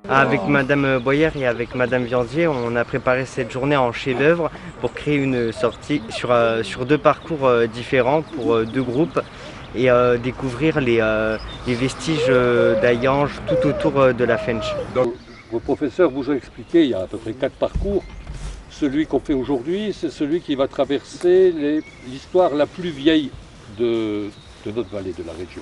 Avec Madame Boyer et avec Madame Viandier, on a préparé cette journée en chef-d'œuvre pour créer une sortie sur deux parcours différents pour deux groupes et découvrir les vestiges d'Hayange tout autour de la Fench. Donc, vos professeurs vous ont expliqué, il y a à peu près 4 parcours. Celui qu'on fait aujourd'hui, c'est celui qui va traverser l'histoire la plus vieille de notre vallée, de la région.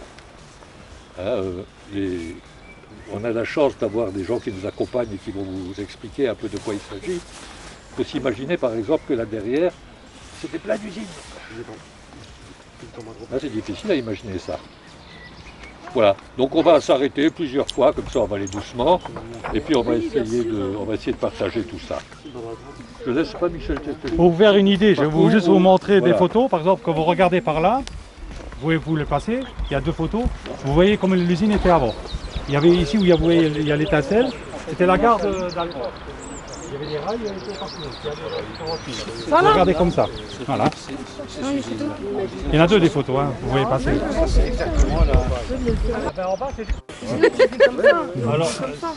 On a la chance d'avoir des gens qui nous accompagnent et qui vont vous expliquer un peu de quoi il s'agit. Il faut s'imaginer par exemple que là derrière, c'était plein d'usines. C'est difficile à imaginer ça. Voilà, donc on va s'arrêter plusieurs fois, comme ça on va aller doucement, et puis on va essayer de partager tout ça. Je laisse pas Michel Tester. Pour vous faire une idée, je vais juste vous montrer Voilà. des photos. Par exemple, quand vous regardez par là, vous le passez, il y a deux photos, vous voyez comment l'usine était avant. Il y avait ici où il y a l'étincelle, c'était la gare d'Algros. Il y avait des rails, il y avait partout. Regardez comme ça. Voilà. Il y en a deux des photos, hein. Vous voyez passer. Alors,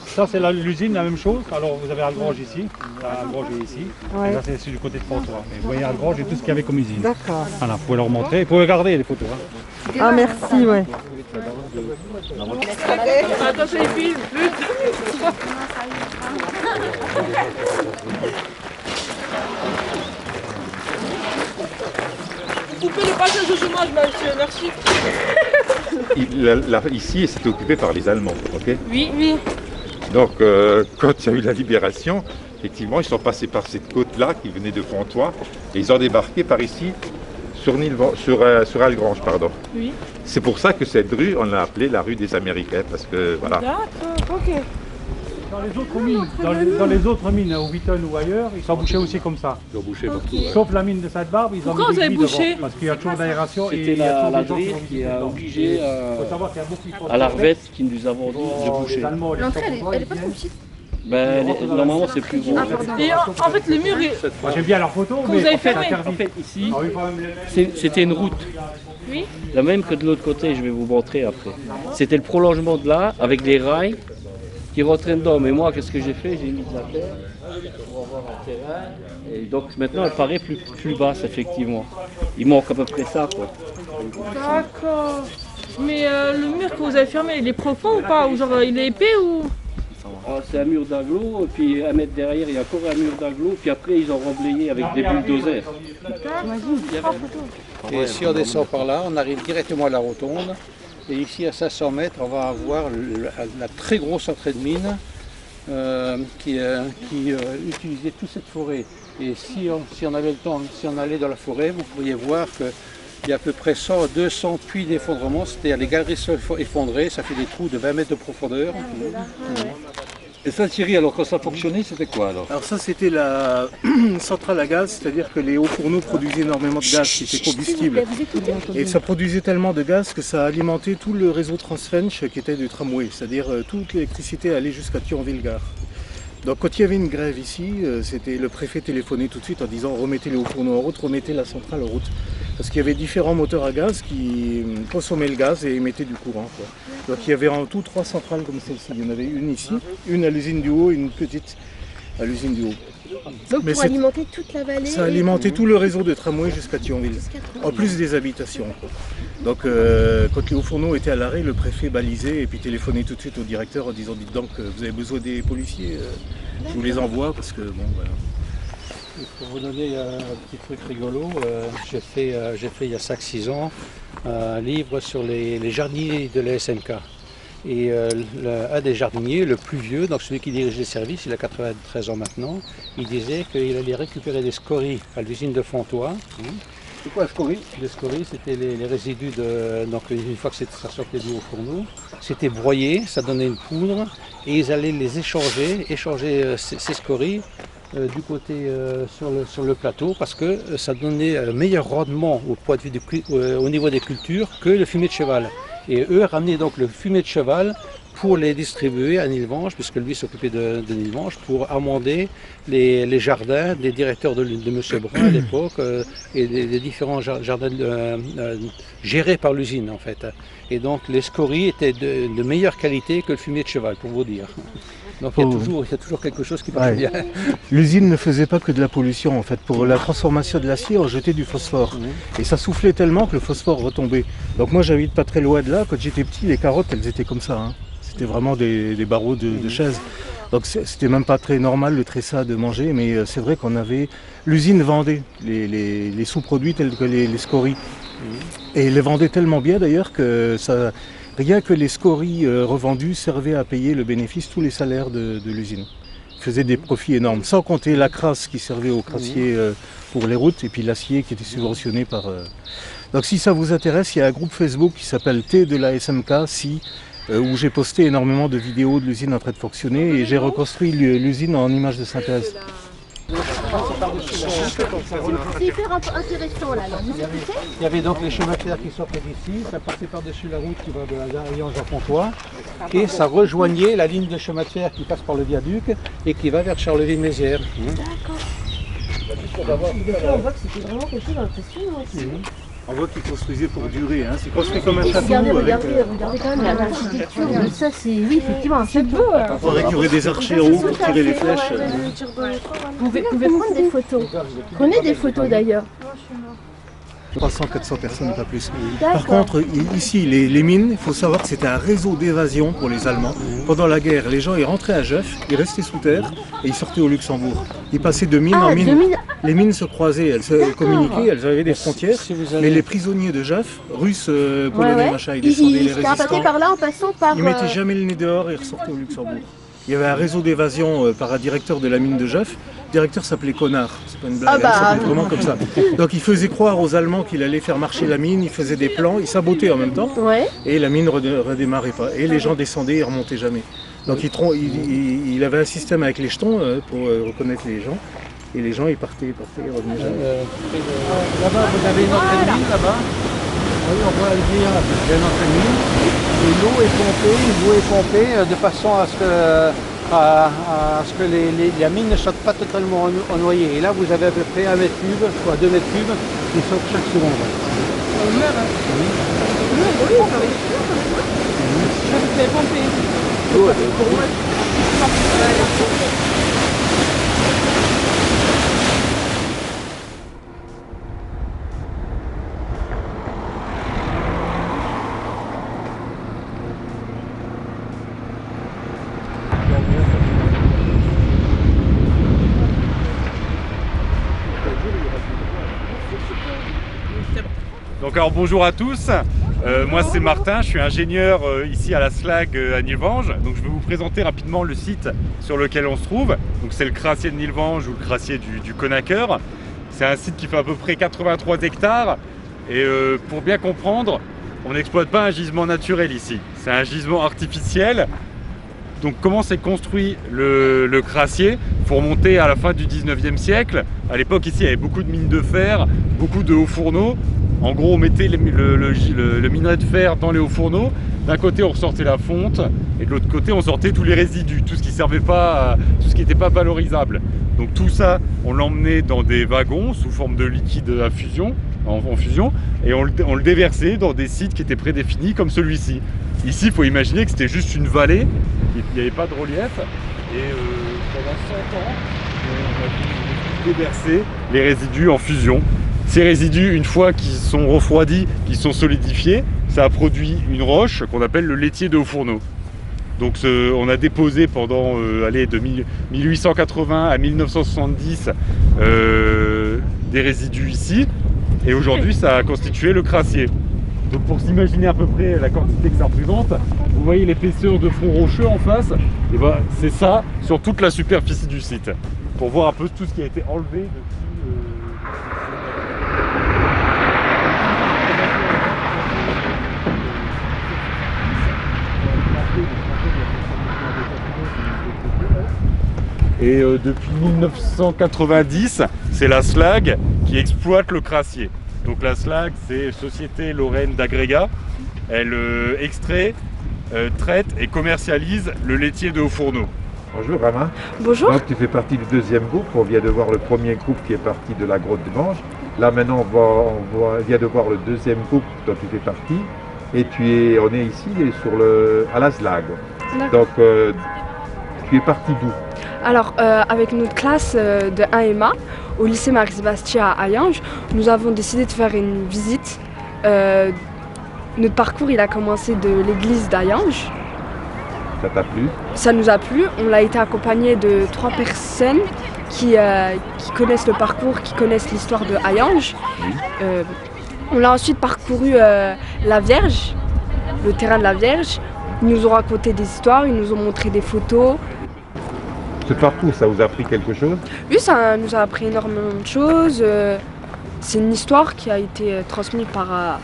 ça c'est l'usine, la même chose. Alors vous avez Algrange ici, Algrange est ici. Et là c'est du côté de Pontoise. Mais vous voyez Algrange et tout ce qu'il y avait comme usine. D'accord. Voilà, vous pouvez leur montrer. Vous pouvez regarder les photos. Hein. Ah merci, ouais. Attention les filles, vous coupez le passage au chômage, monsieur, merci. Ici, c'était occupé par les Allemands, ok? Oui, oui. Donc, quand il y a eu la libération, effectivement, ils sont passés par cette côte-là, qui venait de Fontois, et ils ont débarqué par ici, sur Algrange, pardon. Oui. C'est pour ça que cette rue, on l'a appelée la rue des Américains, parce que, voilà. D'accord, ok. Dans les autres mines, dans les autres mines, au Witton ou ailleurs, ils sont bouchés aussi comme ça. Ils ont bouché partout. Sauf la mine de Sainte-Barbe, ils ont Pourquoi mis vous des avez grilles bouché devant, parce qu'il y a toujours d'aération et C'était il y a la toujours des gens DRIR qui qui vont a visiter. obligé Faut savoir qu'il y a beaucoup de à l'Arvette qui nous a vendu de boucher. L'entrée, elle est pas trop petite. Ben, normalement c'est plus gros. Et en fait, le mur est... Moi j'aime bien leurs photos, Quand mais vous avez en fait, fermé, interdit. En fait ici, Ah oui, quand même, les mecs. c'était une route. Oui. La même que de l'autre côté, je vais vous montrer après. C'était le prolongement de là, avec des rails qui rentraient dedans. Mais moi, qu'est-ce que j'ai fait? J'ai mis de la terre pour avoir un terrain. Et donc maintenant, elle paraît plus basse, effectivement. Il manque à peu près ça, quoi. D'accord. Mais le mur que vous avez fermé, il est profond ou pas? Ou genre, il est épais ou... C'est un mur d'agglo, et puis un mètre derrière, il y a encore un mur d'agglo, puis après, ils ont remblayé avec des bulldozers. Et si on descend par là, on arrive directement à la rotonde. Et ici, à 500 mètres, on va avoir la très grosse entrée de mine qui utilisait toute cette forêt. Et si on avait le temps, si on allait dans la forêt, vous pourriez voir qu'il y a à peu près 100 200 puits d'effondrement. C'est-à-dire les galeries sont effondrées, ça fait des trous de 20 mètres de profondeur. Et ça, Thierry, alors quand ça fonctionnait, c'était quoi alors? Alors ça c'était la centrale à gaz, c'est-à-dire que les hauts fourneaux produisaient énormément de gaz qui était combustible. Et ça produisait tellement de gaz que ça alimentait tout le réseau Transfench qui était du tramway, c'est-à-dire toute l'électricité allait jusqu'à Thionville-Gare. Donc quand il y avait une grève ici, c'était le préfet téléphonait tout de suite en disant remettez les hauts fourneaux en route, remettez la centrale en route. Parce qu'il y avait différents moteurs à gaz qui consommaient le gaz et émettaient du courant, quoi. Donc il y avait en tout 3 centrales comme celle-ci. Il y en avait une ici, une à l'usine du Haut et une petite à l'usine du Haut. Donc Mais pour alimenter toute la vallée. ça alimentait tout le réseau de tramway jusqu'à Thionville, en plus des habitations, quoi. Donc quand les hauts fourneaux étaient à l'arrêt, le préfet balisait et puis téléphonait tout de suite au directeur en disant dites donc vous avez besoin des policiers, je vous les envoie parce que bon voilà. Pour vous donner un petit truc rigolo, j'ai fait il y a 5-6 ans un livre sur les jardiniers de la SNK. Et un des jardiniers, le plus vieux, donc celui qui dirige les services, il a 93 ans maintenant, il disait qu'il allait récupérer des scories à l'usine de Fontois. C'est quoi la scorie? Les scories, c'était les résidus de... Donc une fois que ça sortait du haut fourneau, c'était broyé, ça donnait une poudre, et ils allaient les échanger ces scories du côté sur le plateau, parce que ça donnait un meilleur rendement au point de vue au niveau des cultures que le fumier de cheval. Et eux ramenaient donc le fumier de cheval pour les distribuer à Nilvange, puisque lui s'occupait de Nilvange, pour amender les jardins des directeurs de M. Brun à l'époque et des différents jardins gérés par l'usine en fait. Et donc les scories étaient de meilleure qualité que le fumier de cheval, pour vous dire. Donc il y a toujours quelque chose qui marche bien. L'usine ne faisait pas que de la pollution en fait. Pour la transformation de l'acier, on jetait du phosphore. Et ça soufflait tellement que le phosphore retombait. Donc moi j'habite pas très loin de là. Quand j'étais petit, les carottes elles étaient comme ça. Hein. C'était vraiment des barreaux de chaises. Donc c'était même pas très normal le tressa de manger. Mais c'est vrai qu'on avait... L'usine vendait les sous-produits tels que les scories. Et ils les vendaient tellement bien d'ailleurs que ça... Rien que les scories revendus servaient à payer le bénéfice, tous les salaires de l'usine. Ils faisaient des profits énormes, sans compter la crasse qui servait aux crassiers pour les routes et puis l'acier qui était subventionné par... Donc si ça vous intéresse, il y a un groupe Facebook qui s'appelle T de la SMK, où j'ai posté énormément de vidéos de l'usine en train de fonctionner et j'ai reconstruit l'usine en images de synthèse. C'est hyper intéressant là. Il y avait donc les chemins de fer qui sortaient d'ici, ça partait par-dessus la route qui va de la Alliance à Pontoise et ça rejoignait la ligne de chemin de fer qui passe par le viaduc et qui va vers Charleville-Mézières. D'accord. On voit que c'était vraiment quelque chose d'impressionnant aussi. On voit qu'ils construisaient pour durer, hein. C'est construit comme un château. Regardez quand même l'architecture. Ça c'est, oui effectivement, c'est beau. On récurait des archers hauts pour tirer les flèches. Vous pouvez prendre des photos. Prenez des photos d'ailleurs. 300-400 personnes, pas plus. Par contre, ici, les mines, il faut savoir que c'était un réseau d'évasion pour les Allemands. Pendant la guerre, les gens ils rentraient à Jœuf, ils restaient sous terre et ils sortaient au Luxembourg. Ils passaient de mine en mine. Les mines se croisaient, elles se communiquaient, elles avaient des frontières. Mais les prisonniers de Jœuf, russes, polonais, machin, ils descendaient les résistants. Par là en passant par... Ils mettaient jamais le nez dehors et ils ressortaient au Luxembourg. Il y avait un réseau d'évasion par un directeur de la mine de Jœuf. Le directeur s'appelait Connard, c'est pas une blague, il s'appelait vraiment comme ça. Donc il faisait croire aux Allemands qu'il allait faire marcher la mine, il faisait des plans, il sabotait en même temps, et la mine ne redémarrait pas. Et les gens descendaient, ils ne remontaient jamais. Donc il avait un système avec les jetons pour reconnaître les gens, et les gens ils partaient, ils revenaient jamais. Là-bas, vous avez une autre mine, là-bas. Oui, on voit le grillage, il y a une autre mine, et l'eau est pompée de façon à ce que la mine ne soit pas totalement noyée. Et là, vous avez à peu près 1 mètre cube, soit 2 mètres cubes, qui sortent chaque seconde. On meurt, hein. Oui, vous avez pompé. Donc alors bonjour à tous, moi c'est Martin, je suis ingénieur ici à la SLAG à Nilvange. Donc je vais vous présenter rapidement le site sur lequel on se trouve. Donc c'est le crassier de Nilvange ou le crassier du Conaqueur. C'est un site qui fait à peu près 83 hectares et pour bien comprendre, on n'exploite pas un gisement naturel ici, c'est un gisement artificiel. Donc comment s'est construit le crassier? Il faut remonter à la fin du 19e siècle. À l'époque ici il y avait beaucoup de mines de fer, beaucoup de hauts fourneaux. En gros on mettait le minerai de fer dans les hauts fourneaux. D'un côté on ressortait la fonte et de l'autre côté on sortait tous les résidus, tout ce qui servait pas, tout ce qui n'était pas valorisable. Donc tout ça on l'emmenait dans des wagons sous forme de liquide à fusion, en fusion, et on le déversait dans des sites qui étaient prédéfinis comme celui-ci. Ici il faut imaginer que c'était juste une vallée, il n'y avait pas de relief et pendant 100 ans on a pu déverser les résidus en fusion. Ces résidus, une fois qu'ils sont refroidis, qu'ils sont solidifiés, ça a produit une roche qu'on appelle le laitier de haut fourneau. Donc on a déposé pendant de 1880 à 1970 des résidus ici, et aujourd'hui ça a constitué le crassier. Donc pour s'imaginer à peu près la quantité que ça représente, vous voyez l'épaisseur de front rocheux en face, et ben c'est ça sur toute la superficie du site. Pour voir un peu tout ce qui a été enlevé depuis. Et depuis 1990, c'est la SLAG qui exploite le crassier. Donc la SLAG, c'est Société Lorraine d'Agrégat. Elle extrait, traite et commercialise le laitier de haut fourneau. Bonjour Rama. Bonjour. Donc tu fais partie du deuxième groupe, on vient de voir le premier groupe qui est parti de la grotte de Vange. Là maintenant on vient de voir le deuxième groupe dont tu fais partie. Et on est ici à la SLAG. Donc tu es parti d'où? Alors, avec notre classe de 1MA, au lycée Marie-Sébastien à Hayange, nous avons décidé de faire une visite. Notre parcours, il a commencé de l'église d'Hayange. Ça t'a plu? Ça nous a plu. On a été accompagné de 3 personnes qui connaissent le parcours, qui connaissent l'histoire de Hayange. Oui. On a ensuite parcouru la Vierge, le terrain de la Vierge. Ils nous ont raconté des histoires, ils nous ont montré des photos. Ce parcours, ça vous a appris quelque chose? Oui, ça nous a appris énormément de choses. C'est une histoire qui a été transmise par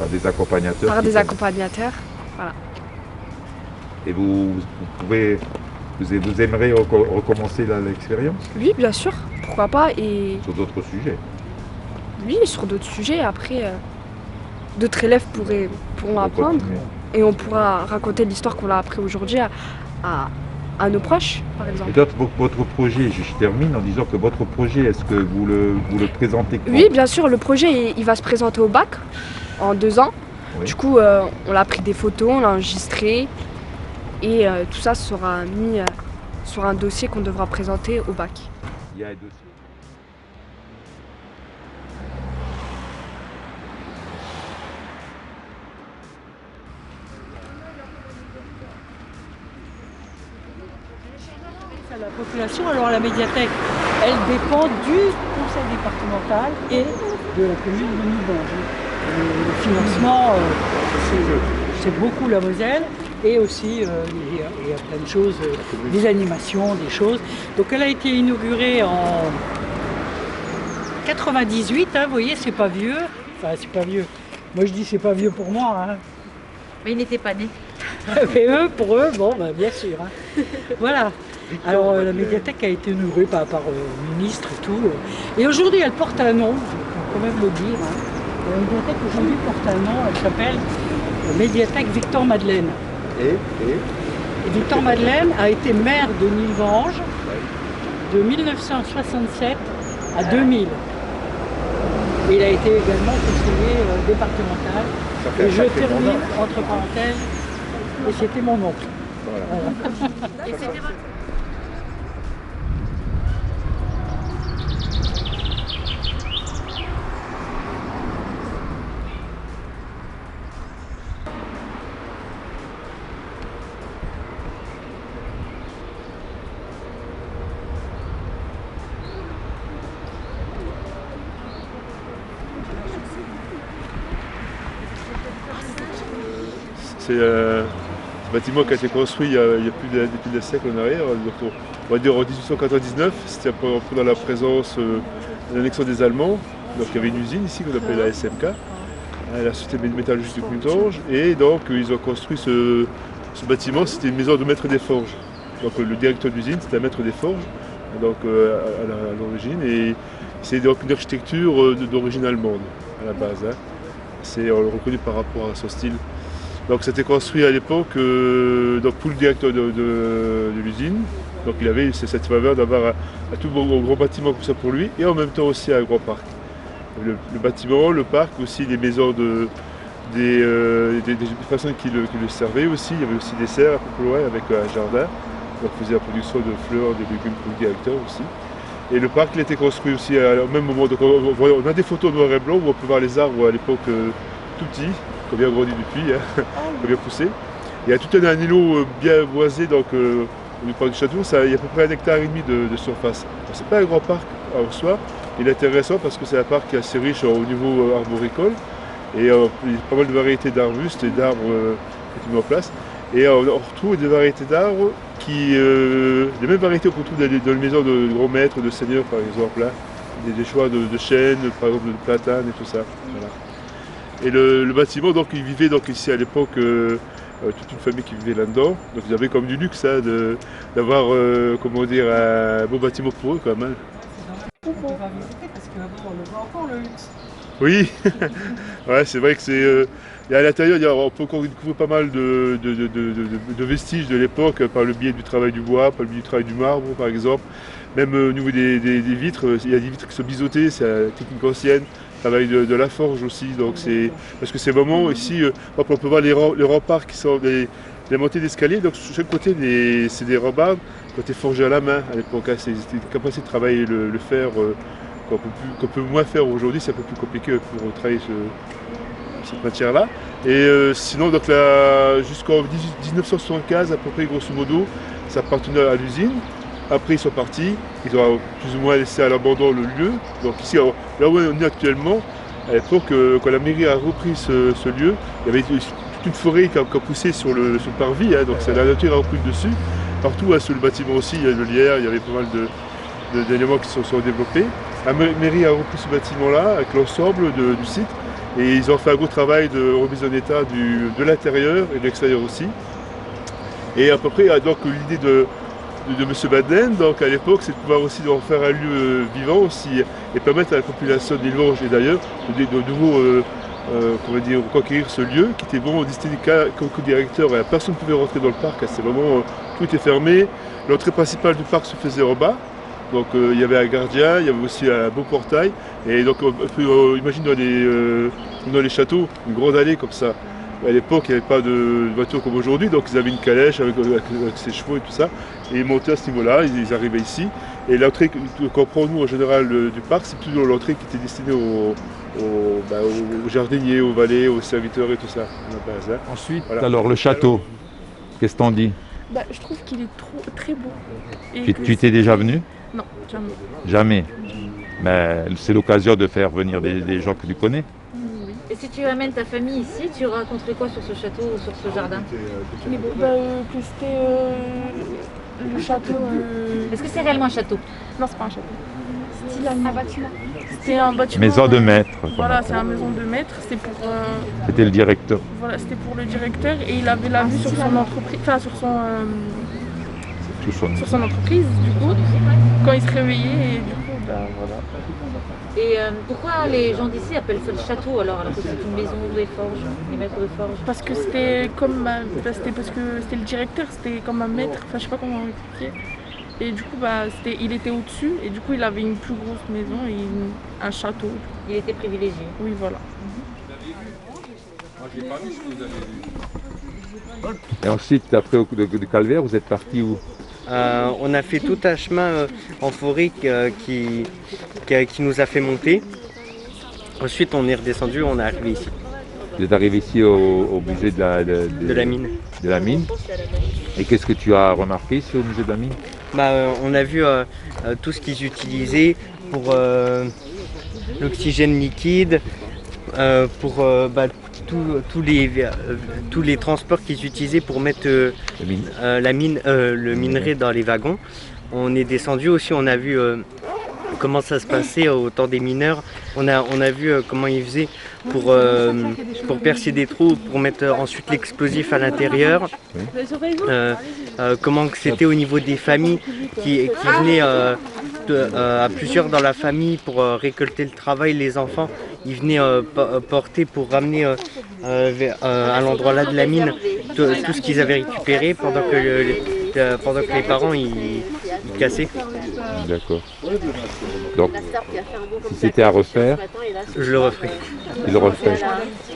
des accompagnateurs. Par des accompagnateurs, voilà. Et vous aimeriez recommencer l'expérience? Oui, bien sûr, pourquoi pas. Et sur d'autres sujets? Oui, sur d'autres sujets. Après, d'autres élèves pourront apprendre et on pourra raconter l'histoire qu'on a appris aujourd'hui à nos proches, par exemple. Et d'autres, votre projet, je termine en disant que votre projet, est-ce que vous le présentez quand? Oui, bien sûr, le projet, il va se présenter au bac en 2 ans. Oui. Du coup, on a pris des photos, on l'a enregistré et tout ça sera mis sur un dossier qu'on devra présenter au bac. Il y a un dossier. La population, alors la médiathèque, elle dépend du conseil départemental et de la commune de Nilvange. Le financement, c'est beaucoup la Moselle et aussi il y a plein de choses, des animations, des choses. Donc elle a été inaugurée en 98, hein, vous voyez, c'est pas vieux. Enfin, c'est pas vieux. Moi je dis c'est pas vieux pour moi. Hein. Mais ils n'étaient pas nés. Mais eux, pour eux, bon, ben, bien sûr. Hein. Voilà. Alors la médiathèque a été inaugurée par le ministre et tout. Et aujourd'hui elle porte un nom, il faut quand même le dire. Hein. La médiathèque aujourd'hui porte un nom, elle s'appelle Médiathèque Victor Madeleine. Et Victor Madeleine a été maire de Nilvange de 1967 à 2000. Et il a été également conseiller départemental. Et je termine entre parenthèses, et c'était mon oncle. Voilà. Et c'était votre... C'est un bâtiment qui a été construit il y a plus d'un siècle en arrière, donc on va dire en 1899, c'était pendant la présence de l'annexion des Allemands. Donc il y avait une usine ici qu'on appelait la SMK, la Société métallurgique de Coutanges, et donc ils ont construit ce bâtiment, c'était une maison de maître des forges. Donc le directeur d'usine c'était un maître des forges, donc à l'origine, et c'est donc une architecture d'origine allemande à la base. Hein. C'est reconnu par rapport à son style. Donc c'était construit à l'époque pour le directeur de l'usine. Donc il avait cette faveur d'avoir un tout gros bâtiment comme ça pour lui et en même temps aussi un grand parc. Le bâtiment, le parc, aussi les maisons des personnes qui le servaient aussi. Il y avait aussi des serres un peu plus loin avec un jardin. Donc on faisait la production de fleurs, de légumes pour le directeur aussi. Et le parc il a été construit aussi au même moment. Donc on a des photos noir et blanc où on peut voir les arbres à l'époque tout petits. Qui ont bien grandi depuis, hein, qui ont bien poussé. Il y a tout un îlot bien boisé, donc au parc du château, il y a à peu près 1,5 hectare de surface. C'est pas un grand parc en soi, il est intéressant parce que c'est un parc qui est assez riche au niveau arboricole. Et il y a pas mal de variétés d'arbustes et d'arbres qui sont mis en place. Et on retrouve des variétés d'arbres les mêmes variétés qu'on trouve dans les maisons de grands maîtres, de seigneurs par exemple, hein. Des choix de chênes, par exemple de platanes et tout ça. Voilà. Et le bâtiment, donc il vivait donc ici à l'époque toute une famille qui vivait là-dedans. Donc ils avaient comme du luxe hein, d'avoir comment dire un beau bâtiment pour eux quand même. On va visiter parce qu'après on le voit encore le luxe. Oui, ouais, c'est vrai que c'est. À l'intérieur, on peut encore découvrir pas mal de vestiges de l'époque par le biais du travail du bois, par le biais du travail du marbre par exemple. Même au niveau des vitres, il y a des vitres qui sont biseautées, c'est la technique ancienne. Travail de la forge aussi, donc c'est parce que c'est vraiment ici, on peut voir les remparts qui sont les montées d'escalier, donc sur chaque côté, c'est des rambardes qui ont été forgées à la main à l'époque. Hein. C'était une capacité de travailler le fer qu'on peut moins faire aujourd'hui, c'est un peu plus compliqué pour travailler cette matière-là. Et sinon, donc jusqu'en 1975, à peu près, grosso modo, ça appartenait à l'usine. Après, ils sont partis, ils ont plus ou moins laissé à l'abandon le lieu. Donc ici, alors, là où on est actuellement, à l'époque, quand la mairie a repris ce lieu, il y avait toute une forêt qui a poussé sur le parvis, hein, donc la nature a repris le dessus. Partout, hein, sur le bâtiment aussi, il y a le lierre, il y avait pas mal d'éléments qui se sont développés. La mairie a repris ce bâtiment-là avec l'ensemble du site et ils ont fait un gros travail de remise en état de l'intérieur et de l'extérieur aussi. Et à peu près, donc l'idée de M. Baden, donc à l'époque, c'est de pouvoir aussi en faire un lieu vivant aussi et permettre à la population d'Île Vosges et d'ailleurs de nouveau reconquérir ce lieu qui était vraiment destiné qu'aux directeurs. Personne ne pouvait rentrer dans le parc, c'est vraiment tout était fermé. L'entrée principale du parc se faisait en bas. Donc il y avait un gardien, il y avait aussi un beau portail. Et donc on peut imaginer dans les châteaux, une grande allée comme ça. À l'époque, il n'y avait pas de voiture comme aujourd'hui, donc ils avaient une calèche avec ses chevaux et tout ça. Et ils montaient à ce niveau-là, ils arrivaient ici. Et l'entrée qu'on prend nous en général du parc, c'est plutôt l'entrée qui était destinée aux jardiniers, aux valets, aux serviteurs et tout ça. Ensuite, voilà. Alors le château, qu'est-ce que t'en dis? Je trouve qu'il est très beau. Et tu t'es déjà venu? Non, jamais. Jamais. Mais c'est l'occasion de faire venir des gens que tu connais. Et si tu amènes ta famille ici, tu raconterais quoi sur ce château ou sur ce jardin? Que c'était le château. Est-ce que c'est réellement un château? Non, c'est pas un château. C'était un bâtiment. C'était un bâtiment. Maison de maître. Voilà, c'est une maison de maître. C'est pour. C'était le directeur. Voilà, c'était pour le directeur et il avait la vue sur son entreprise, enfin sur son entreprise du coup, quand il se réveillait et du coup, voilà. Et pourquoi les gens d'ici appellent ça le château alors que c'est une maison des forges, des maîtres de forge? Parce que c'était comme, parce que c'était le directeur, c'était comme un maître, enfin je sais pas comment expliquer. Et du coup il était au-dessus et du coup il avait une plus grosse maison et un château. Il était privilégié. Oui voilà. Et ensuite, après de Calvaire, vous êtes parti où? On a fait tout un chemin en forêt qui nous a fait monter. Ensuite, on est redescendu, on est arrivé ici. Vous êtes arrivé ici au musée de la mine. De la mine. Et qu'est-ce que tu as remarqué ici au musée de la mine? On a vu tout ce qu'ils utilisaient pour l'oxygène liquide, pour tous les transports qu'ils utilisaient pour mettre le minerai dans les wagons. On est descendu aussi, on a vu comment ça se passait au temps des mineurs. On a vu comment ils faisaient pour percer des trous, pour mettre ensuite l'explosif à l'intérieur. Comment c'était au niveau des familles qui venaient à plusieurs dans la famille pour récolter le travail, les enfants. Ils venaient porter pour ramener à l'endroit là de la mine tout ce qu'ils avaient récupéré pendant que les parents ils cassaient. D'accord. Donc, si c'était à refaire, je le referais. Il le referait.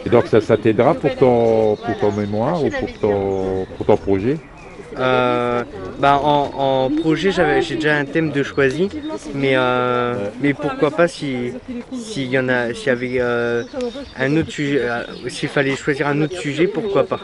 Et donc ça t'aidera pour ton mémoire ou pour ton projet? En projet, j'ai déjà un thème de choisi, mais pourquoi pas s'il y avait un autre sujet, s'il fallait choisir un autre sujet, pourquoi pas.